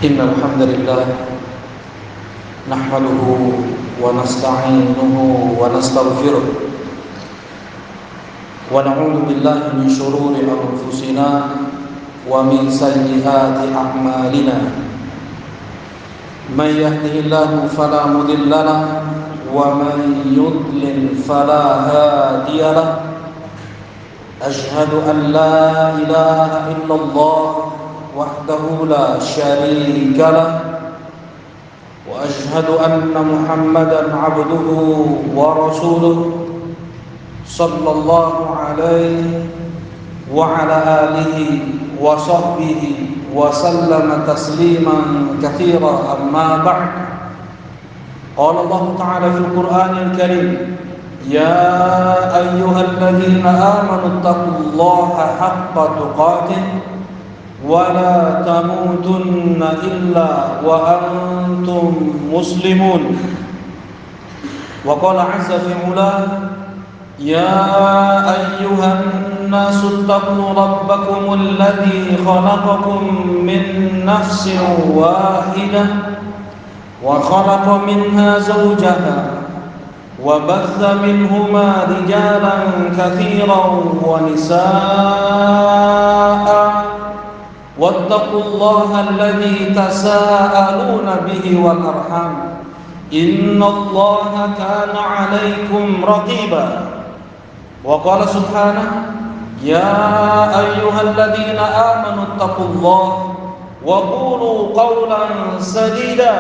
إن الحمد لله نحمده ونستعينه ونستغفره ونعوذ بالله من شرور أنفسنا ومن سيئات أعمالنا من يهده الله فلا مضل له ومن يضلل فلا هادي له أشهد أن لا إله إلا الله وحده لا شريك له وأشهد أن محمدا عبده ورسوله صلى الله عليه وعلى آله وصحبه وسلم تسليما كثيرا أما بعد قال الله تعالى في القرآن الكريم يا أيها الذين آمنوا اتقوا الله حق تقاته ولا تموتن إلا وأنتم مسلمون وقال عز في علاه يا أيها الناس اتقوا ربكم الذي خلقكم من نفس واحدة وخلق منها زوجها وبث منهما رجالا كثيرا ونساء واتقوا الله الذي تساءلون به والأرحام إن الله كان عليكم رقيبا وقال سبحانه يا أيها الذين آمنوا اتقوا الله وقولوا قولا سديدا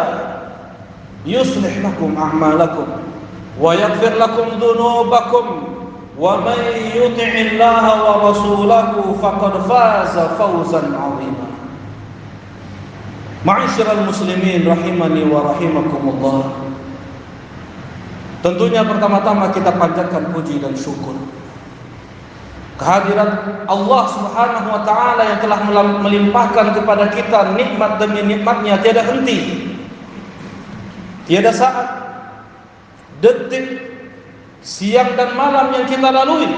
يصلح لكم أعمالكم ويغفر لكم ذنوبكم ومن يطع الله ورسوله فقد فاز فوزا عظيما. Ma'asyiral muslimin rahimani wa rahimakumullah. Tentunya pertama-tama kita panjatkan puji dan syukur kehadiran Allah Subhanahu wa taala yang telah melimpahkan kepada kita nikmat demi nikmatnya tiada henti. Tiada saat, detik, siang dan malam yang kita lalui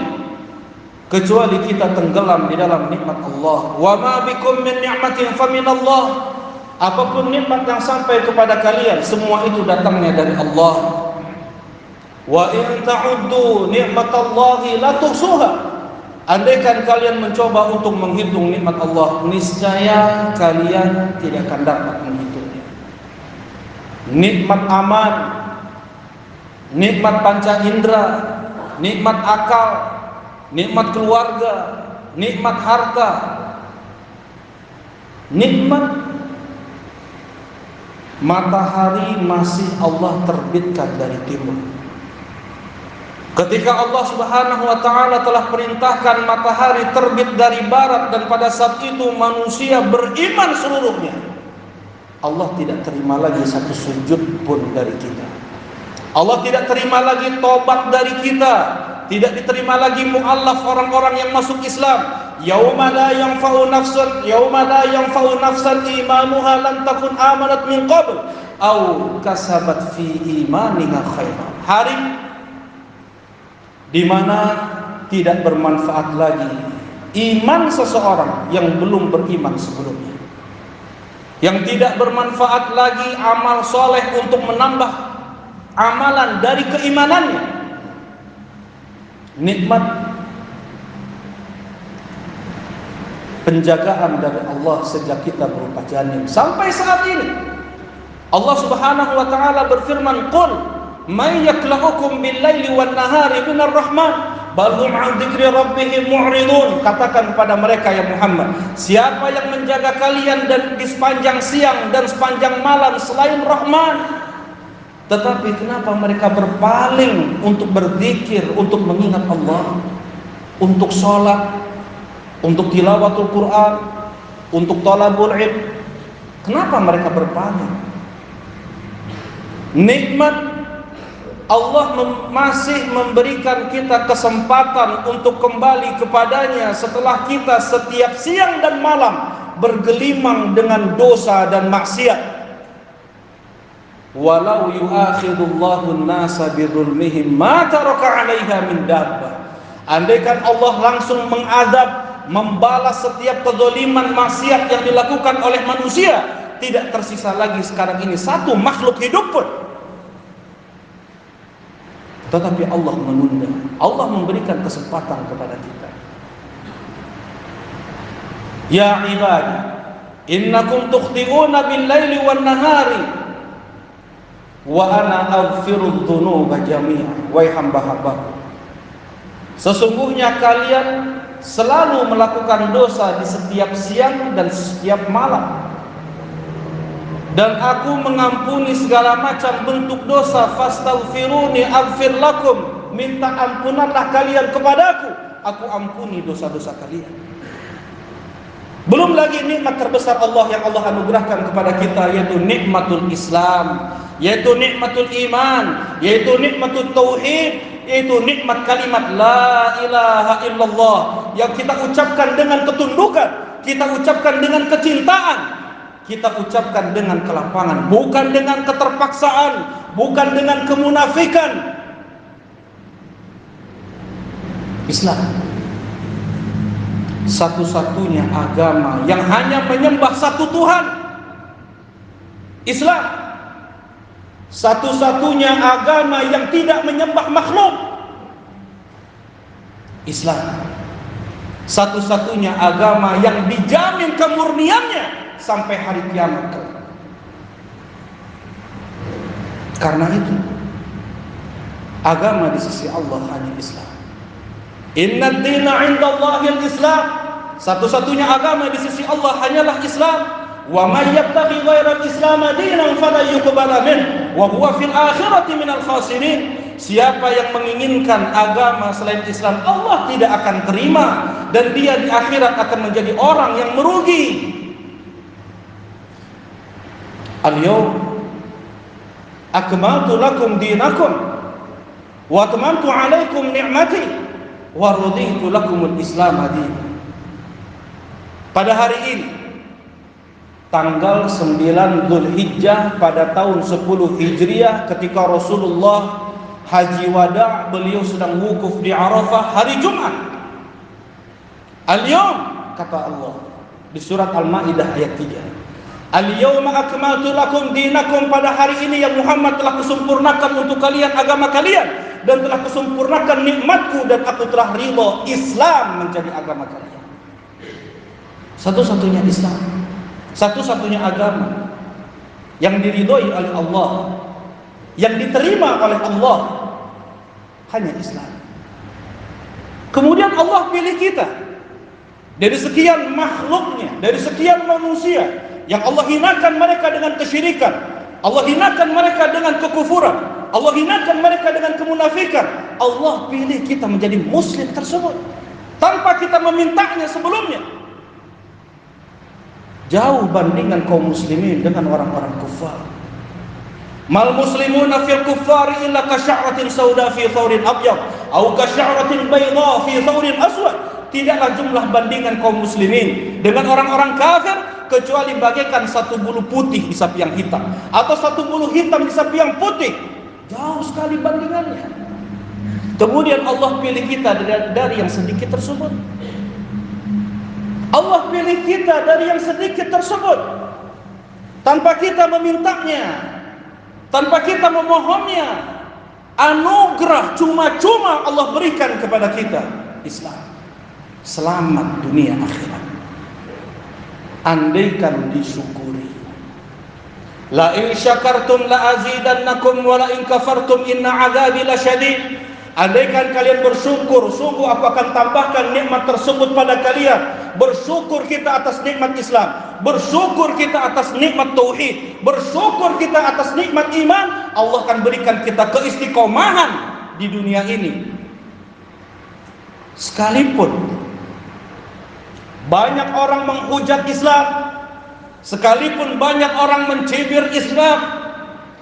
kecuali kita tenggelam di dalam nikmat Allah. Wa ma bikum min ni'matin faminallah. Apapun nikmat yang sampai kepada kalian, semua itu datangnya dari Allah. Wa in ta'uddu ni'matallahi la tuhsuha. Andaikan kalian mencoba untuk menghitung nikmat Allah, niscaya kalian tidak akan dapat menghitungnya. Nikmat aman, nikmat panca indera, nikmat akal, nikmat keluarga, nikmat harta, nikmat matahari masih Allah terbitkan dari timur. Ketika Allah Subhanahu wa taala telah perintahkan matahari terbit dari barat dan pada saat itu manusia beriman seluruhnya, Allah tidak terima lagi satu sujud pun dari kita. Allah tidak terima lagi tobat dari kita, tidak diterima lagi mu'allaf orang-orang yang masuk Islam. Yauma la yanfa'u nafsan imanuha lam takun amanat min qabl aw kasabat fi imaniha khairan. Hari di mana tidak bermanfaat lagi iman seseorang yang belum beriman sebelumnya. Yang tidak bermanfaat lagi amal soleh untuk menambah amalan dari keimanannya. Nikmat penjagaan dari Allah sejak kita berupa janin sampai saat ini. Allah Subhanahu wa taala berfirman, "Qul may yaklaqukum bil-laili wan-nahari minar rahman bal hum 'an dzikri rabbihim mu'ridun." Katakan kepada mereka ya Muhammad, siapa yang menjaga kalian dan di sepanjang siang dan sepanjang malam selain Rahman? Tetapi kenapa mereka berpaling untuk berzikir, untuk mengingat Allah, untuk sholat, untuk tilawatul Quran, untuk thalabul ilm? Kenapa mereka berpaling? Nikmat Allah masih memberikan kita kesempatan untuk kembali kepadanya setelah kita setiap siang dan malam bergelimang dengan dosa dan maksiat. Walau yu'akhidullahu an-nasa bidzulmihim ma taraka 'alaiha min dabbah. Andaikan Allah langsung mengadab, membalas setiap kezaliman maksiat yang dilakukan oleh manusia, tidak tersisa lagi sekarang ini satu makhluk hidup pun. Tetapi Allah menunda, Allah memberikan kesempatan kepada kita. Ya ibadi, innakum tukhti'una bil-laili wan-nahari wa ana aghfirudz dzunuba jami'an. Wahai hamba-hambaku, sesungguhnya kalian selalu melakukan dosa di setiap siang dan setiap malam, dan aku mengampuni segala macam bentuk dosa. Fastaghfiruni aghfir lakum, minta ampunanlah kalian kepadaku, aku ampuni dosa-dosa kalian. Belum lagi nikmat terbesar Allah yang Allah anugerahkan kepada kita, yaitu nikmatul Islam, yaitu nikmatul iman, yaitu nikmatul tauhid, yaitu nikmat kalimat la ilaha illallah yang kita ucapkan dengan ketundukan, kita ucapkan dengan kecintaan, kita ucapkan dengan kelapangan, bukan dengan keterpaksaan, bukan dengan kemunafikan. Islam satu-satunya agama yang hanya menyembah satu Tuhan. Islam satu-satunya agama yang tidak menyembah makhluk. Islam satu-satunya agama yang dijamin kemurniannya sampai hari kiamat. Karena itu agama di sisi Allah hanya Islam. Inna ad-dina 'indallahi al-Islam. Satu-satunya agama di sisi Allah hanyalah Islam. Wa may yabtaghi ghairal Islam dinan fala yuqbala min wa huwa fil akhirati minal khasirin. Siapa yang menginginkan agama selain Islam, Allah tidak akan terima, dan dia di akhirat akan menjadi orang yang merugi. Al-yawm akmaltu lakum dinakum wa atmamtu 'alaikum ni'mati wa raditu lakumul Islam dinan. Pada hari ini tanggal 9 Dzulhijjah pada tahun 10 Hijriah, ketika Rasulullah haji wada, beliau sedang wukuf di Arafah hari Jumat. Al-yawm, kata Allah di surat Al-Maidah ayat 3, Al-yawma akmaltu lakum dinakum, pada hari ini ya Muhammad telah kusempurnakan untuk kalian agama kalian, dan telah kusempurnakan nikmatku, dan aku telah ridha Islam menjadi agama kalian. Satu-satunya Islam, satu-satunya agama yang diridhoi oleh Allah, yang diterima oleh Allah, hanya Islam. Kemudian Allah pilih kita dari sekian makhluknya, dari sekian manusia yang Allah hinakan mereka dengan kesyirikan, Allah hinakan mereka dengan kekufuran, Allah hinakan mereka dengan kemunafikan. Allah pilih kita menjadi muslim tersebut tanpa kita memintanya sebelumnya. Jauh bandingan kaum muslimin dengan orang-orang kufar. Mal muslimuna fil kuffari illa kasya'ratin sauda fi thawrin abyad atau kasya'ratin bayda fi thawrin aswad. Tidaklah jumlah bandingan kaum muslimin dengan orang-orang kafir kecuali bagaikan satu bulu putih di sapi yang hitam, atau satu bulu hitam di sapi yang putih. Jauh sekali bandingannya. Kemudian Allah pilih kita dari yang sedikit tersebut. Allah pilih kita dari yang sedikit tersebut tanpa kita memintanya, tanpa kita memohonnya. Anugerah cuma-cuma Allah berikan kepada kita, Islam. Selamat dunia akhirat. Andaikan disyukuri. La in syakartum la azidannakum wa la in kafartum inna adzabi lasyadid. Andaikan kalian bersyukur, sungguh aku akan tambahkan nikmat tersebut pada kalian. Bersyukur kita atas nikmat Islam, bersyukur kita atas nikmat tauhid, bersyukur kita atas nikmat iman. Allah akan berikan kita keistiqomahan di dunia ini. Sekalipun banyak orang menghujat Islam, sekalipun banyak orang mencibir Islam,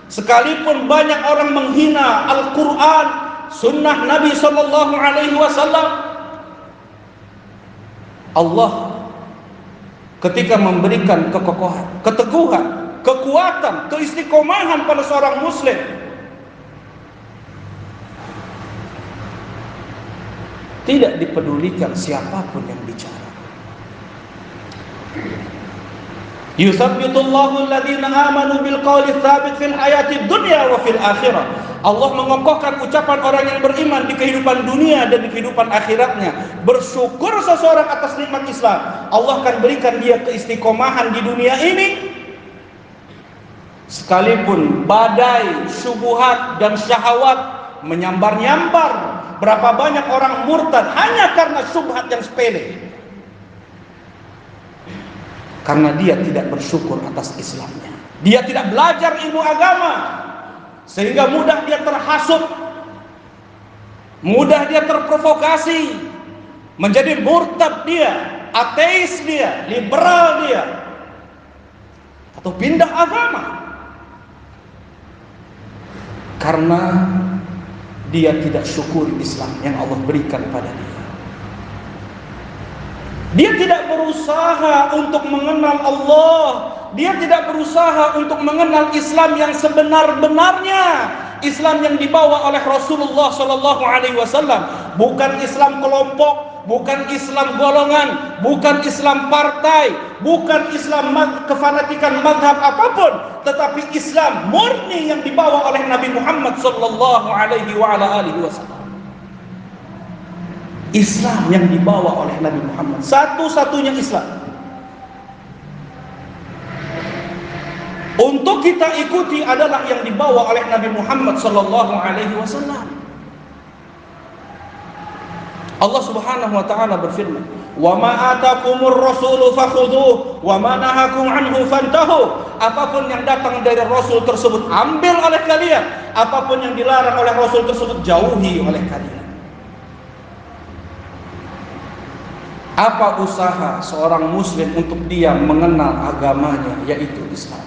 sekalipun banyak orang menghina Al-Quran, sunnah Nabi sallallahu alaihi wasallam, Allah ketika memberikan kekokohan, keteguhan, kekuatan, keistiqomahan pada seorang muslim, tidak dipedulikan siapapun yang bicara. Yuthabbitullahu alladhina amanu bil qawli tsabit fil hayatid dunya wa fil akhirah. Allah mengokohkan ucapan orang yang beriman di kehidupan dunia dan di kehidupan akhiratnya. Bersyukur seseorang atas nikmat Islam, Allah akan berikan dia keistiqomahan di dunia ini. Sekalipun badai, syubhat dan syahwat menyambar-nyambar, berapa banyak orang murtad hanya karena syubhat yang sepele, karena dia tidak bersyukur atas Islamnya. Dia tidak belajar ilmu agama, sehingga mudah dia terhasut, mudah dia terprovokasi, menjadi murtad dia, ateis dia, liberal dia, atau pindah agama, karena dia tidak syukuri Islam yang Allah berikan pada dia. Dia tidak berusaha untuk mengenal Allah. Dia tidak berusaha untuk mengenal Islam yang sebenar-benarnya. Islam yang dibawa oleh Rasulullah sallallahu alaihi wasallam, bukan Islam kelompok, bukan Islam golongan, bukan Islam partai, bukan Islam kefanatikan mazhab apapun, tetapi Islam murni yang dibawa oleh Nabi Muhammad sallallahu alaihi wasallam. Islam yang dibawa oleh Nabi Muhammad, satu-satunya Islam untuk kita ikuti adalah yang dibawa oleh Nabi Muhammad sallallahu alaihi wasallam. Allah Subhanahu wa taala berfirman, "Wa ma atakumur rasulu fakhudhuhu wa ma nahakum anhu fantahu." Apapun yang datang dari Rasul tersebut ambil oleh kalian, apapun yang dilarang oleh Rasul tersebut jauhi oleh kalian. Apa usaha seorang muslim untuk dia mengenal agamanya, yaitu Islam?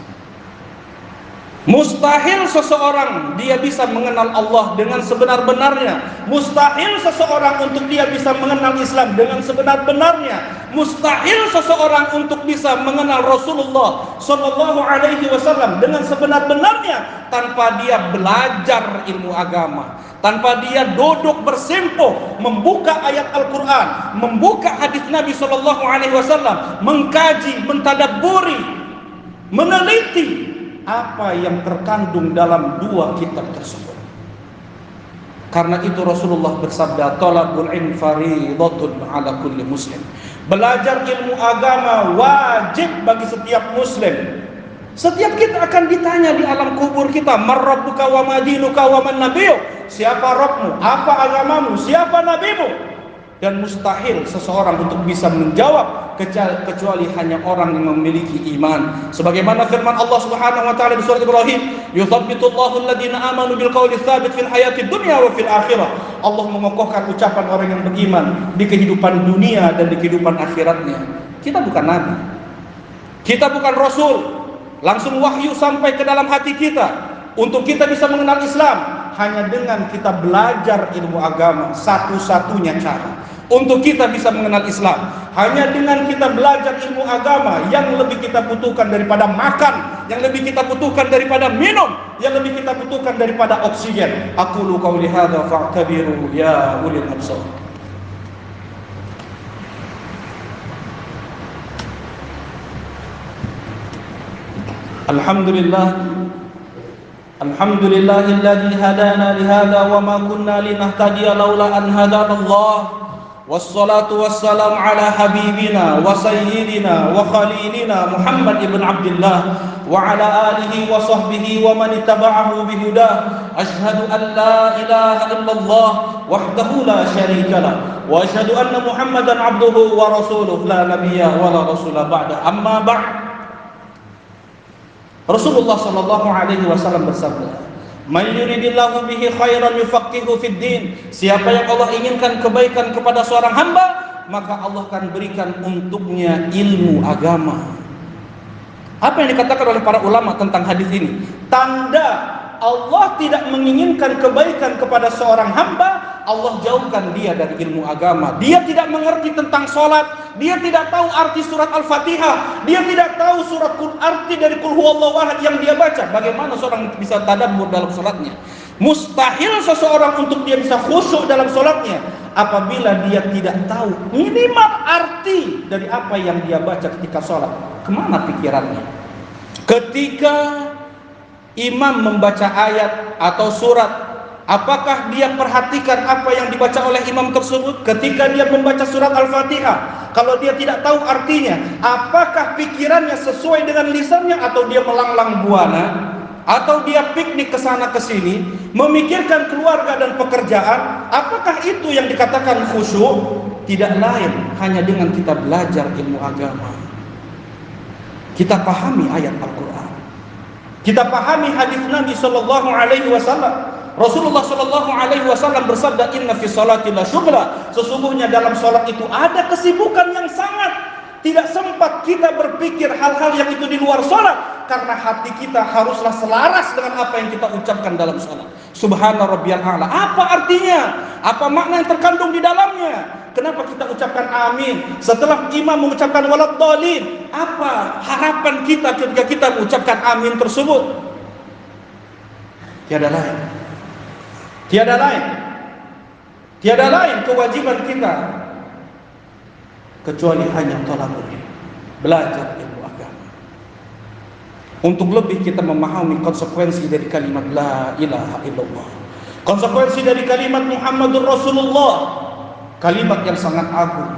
Mustahil seseorang dia bisa mengenal Allah dengan sebenar-benarnya. Mustahil seseorang untuk dia bisa mengenal Islam dengan sebenar-benarnya. Mustahil seseorang untuk bisa mengenal Rasulullah sallallahu alaihi wasallam dengan sebenar-benarnya tanpa dia belajar ilmu agama, tanpa dia duduk bersimpuh membuka ayat Al-Qur'an, membuka hadis Nabi sallallahu alaihi wasallam, mengkaji, mentadabburi, meneliti apa yang terkandung dalam dua kitab tersebut. Karena itu Rasulullah bersabda, "Talabul ilmi fardhatun 'ala kulli muslim." Belajar ilmu agama wajib bagi setiap muslim. Setiap kita akan ditanya di alam kubur kita, "Man rabbuka wa ma dinuka wa man nabiyuk?" Siapa Rabbmu? Apa agamamu? Siapa nabimu? Dan mustahil seseorang untuk bisa menjawab kecuali hanya orang yang memiliki iman. Sebagaimana firman Allah Subhanahu wa taala di surat Ibrahim, "Yuthabbitullahu alladhina amanu bil qawli tsabit fil hayatid dunya wa fil akhirah." Allah mengokohkan ucapan orang yang beriman di kehidupan dunia dan di kehidupan akhiratnya. Kita bukan nabi. Kita bukan rasul. Langsung wahyu sampai ke dalam hati kita. Untuk kita bisa mengenal Islam hanya dengan kita belajar ilmu agama, satu-satunya cara. Untuk kita bisa mengenal Islam hanya dengan kita belajar ilmu agama, yang lebih kita butuhkan daripada makan, yang lebih kita butuhkan daripada minum, yang lebih kita butuhkan daripada oksigen. Aqulu qauli hadza fa'tabiru ya ulil absar. Alhamdulillahilladzi hadana lihadza wa ma kunna linahtadiya laula an hadanallah. Wassalatu wassalamu ala habibina wa sayyidina wa khalilina Muhammad ibn Abdullah wa ala alihi wa sahbihi wa man ittaba'ahu bihudah. Ashhadu an la ilaha illallah wahdahu la syarika lah wa ashhadu anna Muhammadan abduhu wa rasuluh la nabiyya wa la rasula ba'da. Amma ba'd. Rasulullah sallallahu alaihi wasallam bersabda, "Man yuridillahu bihi khairan yufaqihu fid din." Siapa yang Allah inginkan kebaikan kepada seorang hamba, maka Allah akan berikan untuknya ilmu agama. Apa yang dikatakan oleh para ulama tentang hadis ini? Tanda Allah tidak menginginkan kebaikan kepada seorang hamba, Allah jauhkan dia dari ilmu agama. Dia tidak mengerti tentang sholat, dia tidak tahu arti surat Al-Fatihah, dia tidak tahu arti dari Qul Huwallahu Ahad yang dia baca. Bagaimana seorang bisa tadabbur dalam sholatnya? Mustahil seseorang untuk dia bisa khusyuk dalam sholatnya apabila dia tidak tahu minimal arti dari apa yang dia baca ketika sholat. Kemana pikirannya? Ketika imam membaca ayat atau surat, apakah dia perhatikan apa yang dibaca oleh imam tersebut? Ketika dia membaca surat Al-Fatihah, kalau dia tidak tahu artinya, apakah pikirannya sesuai dengan lisannya atau dia melanglang buana? Atau dia piknik ke sana ke sini, memikirkan keluarga dan pekerjaan? Apakah itu yang dikatakan khusyuk? Tidak lain hanya dengan kita belajar ilmu agama, kita pahami ayat Al-Quran, kita pahami hadis Nabi sallallahu alaihi wasallam. Rasulullah sallallahu alaihi wasallam bersabda, "Inna fi sholati la syughla." Sesungguhnya dalam salat itu ada kesibukan yang sangat tidak sempat kita berpikir hal-hal yang itu di luar salat, karena hati kita haruslah selaras dengan apa yang kita ucapkan dalam salat. Subhana rabbiyal a'la. Apa artinya? Apa makna yang terkandung di dalamnya? Kenapa kita ucapkan amin setelah imam mengucapkan waladdallin? Apa harapan kita ketika kita mengucapkan amin tersebut? Tiada lain. Tiada lain. Tiada lain kewajiban kita kecuali hanya talabul ilm, belajar ilmu agama. Untuk lebih kita memahami konsekuensi dari kalimat la ilaha illallah, konsekuensi dari kalimat Muhammadur Rasulullah, kalimat yang sangat agung,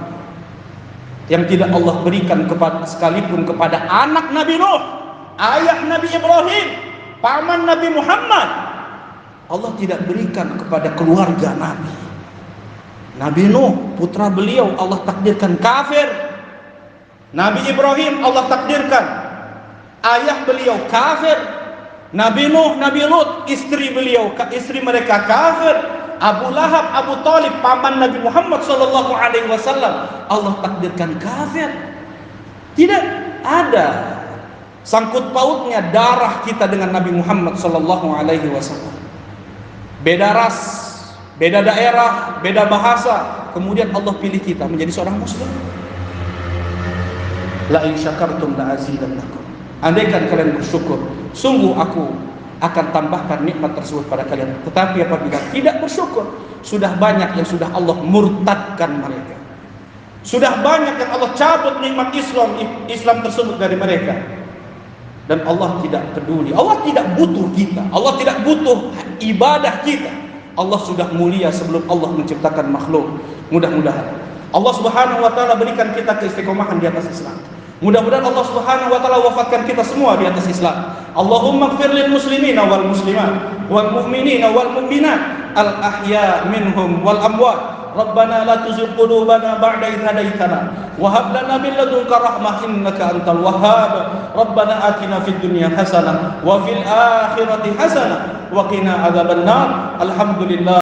yang tidak Allah berikan kepada sekalipun kepada anak Nabi Nuh, ayah Nabi Ibrahim, paman Nabi Muhammad. Allah tidak berikan kepada keluarga Nabi. Nabi Nuh, putra beliau Allah takdirkan kafir. Nabi Ibrahim Allah takdirkan ayah beliau kafir. Nabi Nuh, Nabi Lut, istri mereka kafir. Abu Lahab, Abu Talib, paman Nabi Muhammad sallallahu alaihi wasallam, Allah takdirkan kafir. Tidak ada sangkut pautnya darah kita dengan Nabi Muhammad sallallahu alaihi wasallam. Beda ras, beda daerah, beda bahasa, kemudian Allah pilih kita menjadi seorang muslim. La in syakartum la azidannakum. Andaikan kalian bersyukur, sungguh aku akan tambahkan nikmat tersebut pada kalian. Tetapi apabila tidak bersyukur, sudah banyak yang sudah Allah murtadkan mereka. Sudah banyak yang Allah cabut nikmat Islam tersebut dari mereka. Dan Allah tidak peduli, Allah tidak butuh kita, Allah tidak butuh ibadah kita. Allah sudah mulia sebelum Allah menciptakan makhluk. Mudah-mudahan Allah Subhanahu wa taala berikan kita keistiqomahan di atas Islam. Mudah-mudahan Allah Subhanahu wa taala wafatkan kita semua di atas Islam. Allahumma ighfir lil muslimina wal muslimat wal mu'minina wal mu'minat al ahya minhum wal amwat. Rabbana la tuzigh qulubana ba'da idh hadaytana wa hab lana min ladunka rahmah innaka antal wahhab. Rabbana atina fid dunya hasanah wa fil akhirati hasanah wa qina adzabannar. Alhamdulillah.